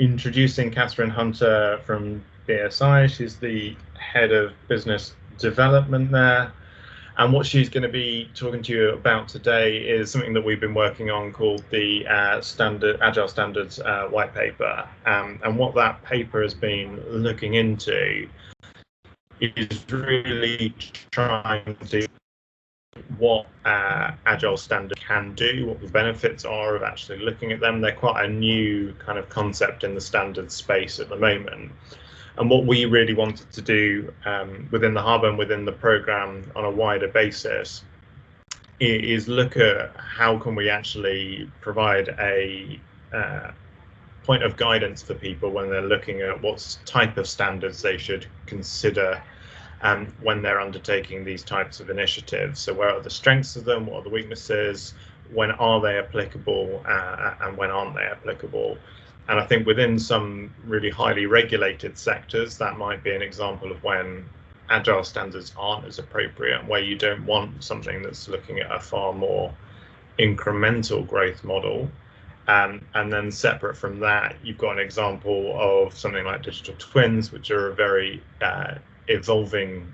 introducing Katherine Hunter from BSI. She's the head of business development there. And what she's going to be talking to you about today is something that we've been working on called the Agile Standards white paper. And what that paper has been looking into is really trying to what Agile Standard can do, what the benefits are of actually looking at them. They're quite a new kind of concept in the standards space at the moment. And what we really wanted to do within the hub and within the program on a wider basis is look at how can we actually provide a point of guidance for people when they're looking at what type of standards they should consider when they're undertaking these types of initiatives. So where are the strengths of them, what are the weaknesses, when are they applicable, and when aren't they applicable? And I think within some really highly regulated sectors, that might be an example of when Agile standards aren't as appropriate, where you don't want something that's looking at a far more incremental growth model. And then separate from that, you've got an example of something like digital twins, which are a very evolving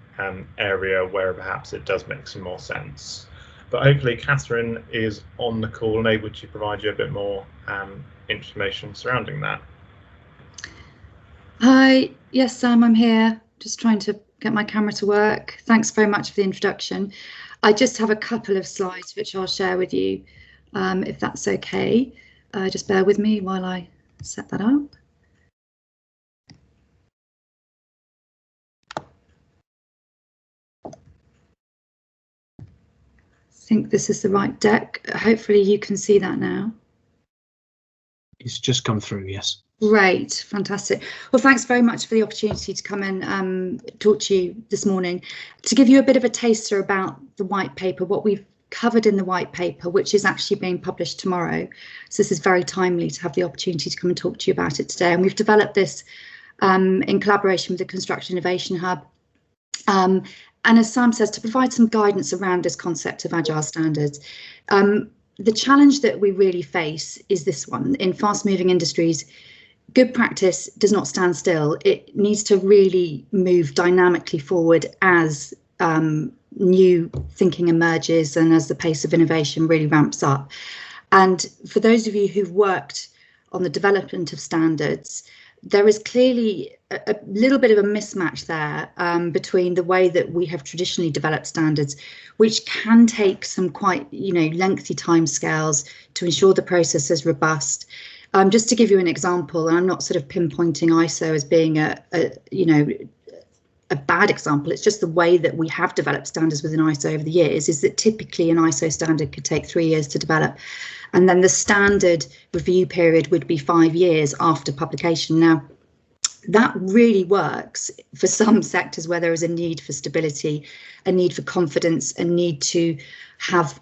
area where perhaps it does make some more sense. But hopefully Katherine is on the call and able to provide you a bit more information surrounding that. Hi, yes, Sam, I'm here. Just trying to get my camera to work. Thanks very much for the introduction. I just have a couple of slides which I'll share with you, if that's okay. Just bear with me while I set that up. I think this is the right deck. Hopefully you can see that now. It's just come through, yes. Great, fantastic. Well, thanks very much for the opportunity to come and talk to you this morning. To give you a bit of a taster about the white paper, what we've covered in the white paper, which is actually being published tomorrow. So this is very timely to have the opportunity to come and talk to you about it today. And we've developed this in collaboration with the Construction Innovation Hub. And as Sam says, to provide some guidance around this concept of Agile standards. The challenge that we really face is this one. In fast-moving industries, good practice does not stand still. It needs to really move dynamically forward as new thinking emerges and as the pace of innovation really ramps up. And for those of you who've worked on the development of standards, there is clearly a little bit of a mismatch there between the way that we have traditionally developed standards, which can take some quite, lengthy timescales to ensure the process is robust. Just to give you an example, and I'm not sort of pinpointing ISO as being a bad example, it's just the way that we have developed standards within ISO over the years is that typically an ISO standard could take 3 years to develop. And then the standard review period would be 5 years after publication. Now, that really works for some sectors where there is a need for stability, a need for confidence, a need to have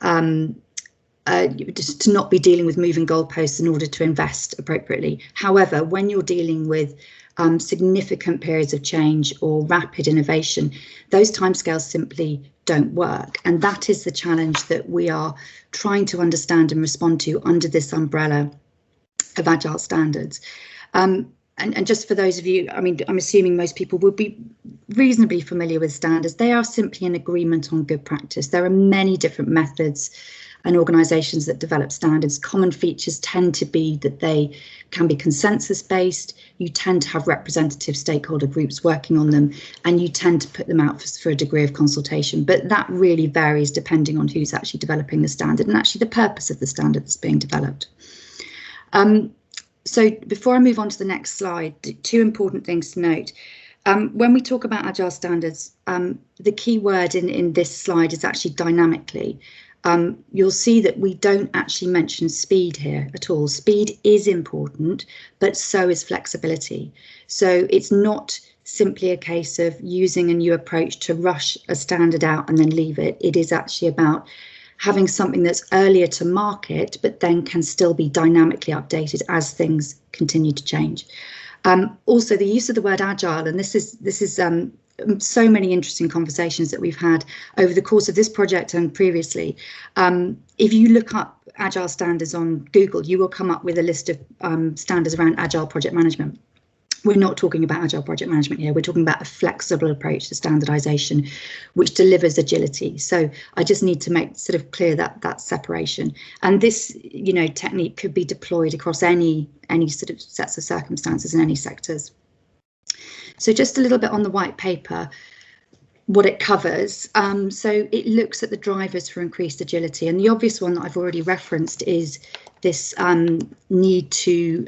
just to not be dealing with moving goalposts in order to invest appropriately. However, when you're dealing with significant periods of change or rapid innovation, those timescales simply don't work. And that is the challenge that we are trying to understand and respond to under this umbrella of Agile standards. And just for those of you, I mean, I'm assuming most people would be reasonably familiar with standards. They are simply an agreement on good practice. There are many different methods and organisations that develop standards. Common features tend to be that they can be consensus based. You tend to have representative stakeholder groups working on them, and you tend to put them out for a degree of consultation. But that really varies depending on who's actually developing the standard and actually the purpose of the standard that's being developed. So before I move on to the next slide, two important things to note. When we talk about Agile standards, the key word in this slide is actually dynamically. You'll see that we don't actually mention speed here at all. Speed is important, but so is flexibility. So it's not simply a case of using a new approach to rush a standard out and then leave it. It is actually about having something that's earlier to market, but then can still be dynamically updated as things continue to change. Also, the use of the word agile, and this is so many interesting conversations that we've had over the course of this project and previously. If you look up Agile standards on Google, you will come up with a list of standards around Agile project management. We're not talking about Agile project management here. We're talking about a flexible approach to standardization, which delivers agility. So I just need to make sort of clear that separation. And this, technique could be deployed across any sort of sets of circumstances in any sectors. So just a little bit on the white paper, what it covers. So it looks at the drivers for increased agility, and the obvious one that I've already referenced is this need to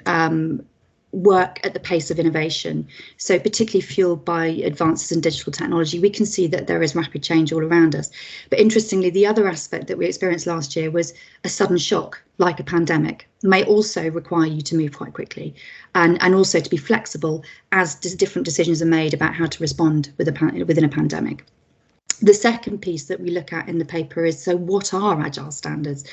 work at the pace of innovation. So particularly fueled by advances in digital technology, we can see that there is rapid change all around us. But interestingly, the other aspect that we experienced last year was a sudden shock, like a pandemic, may also require you to move quite quickly and also to be flexible as different decisions are made about how to respond within a pandemic. The second piece that we look at in the paper is, so what are Agile standards?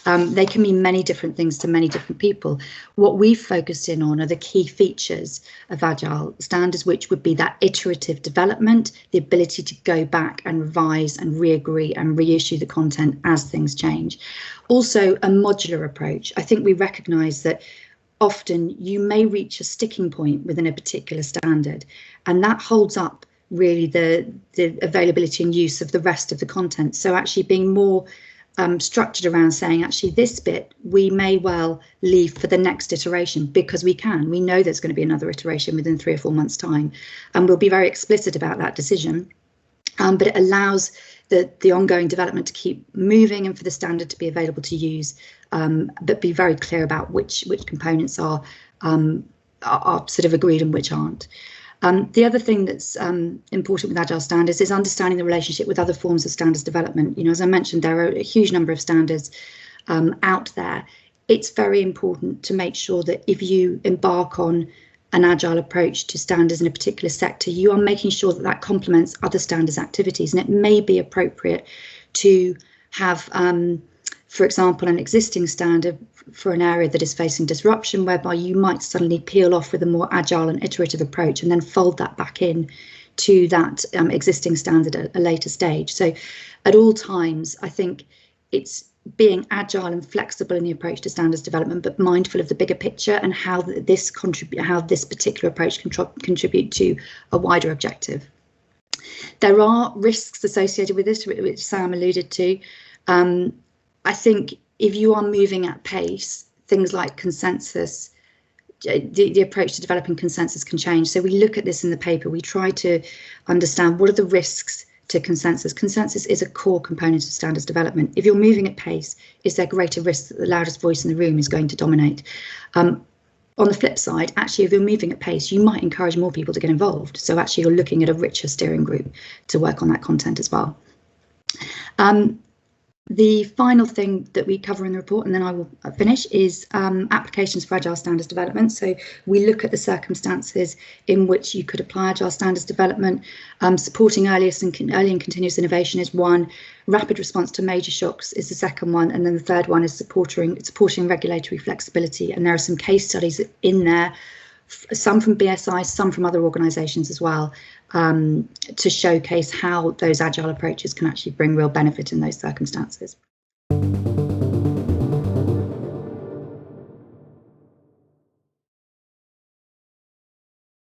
They can mean many different things to many different people. What we've focused in on are the key features of Agile standards, which would be that iterative development, the ability to go back and revise and re-agree and reissue the content as things change. Also, a modular approach. I think we recognise that often you may reach a sticking point within a particular standard, and that holds up really the availability and use of the rest of the content. So actually being more structured around saying, actually, this bit we may well leave for the next iteration, because we know there's going to be another iteration within 3 or 4 months' time, and we'll be very explicit about that decision. But it allows the ongoing development to keep moving and for the standard to be available to use, but be very clear about which components are sort of agreed and which aren't. The other thing that's important with Agile standards is understanding the relationship with other forms of standards development. As I mentioned, there are a huge number of standards out there. It's very important to make sure that if you embark on an Agile approach to standards in a particular sector, you are making sure that that complements other standards activities. And it may be appropriate to have, for example, an existing standard for an area that is facing disruption, whereby you might suddenly peel off with a more agile and iterative approach and then fold that back in to that existing standard at a later stage. So at all times, I think it's being agile and flexible in the approach to standards development, but mindful of the bigger picture and how this particular approach can contribute to a wider objective. There are risks associated with this, which Sam alluded to. I think if you are moving at pace, things like consensus, the approach to developing consensus can change. So we look at this in the paper. We try to understand what are the risks to consensus. Consensus is a core component of standards development. If you're moving at pace, is there greater risk that the loudest voice in the room is going to dominate? On the flip side, actually, if you're moving at pace, you might encourage more people to get involved. So actually, you're looking at a richer steering group to work on that content as well. The final thing that we cover in the report, and then I will finish, is applications for Agile standards development. So we look at the circumstances in which you could apply Agile standards development. Supporting early and continuous innovation is one. Rapid response to major shocks is the second one. And then the third one is supporting regulatory flexibility. And there are some case studies in there, some from BSI, some from other organisations as well, to showcase how those Agile approaches can actually bring real benefit in those circumstances.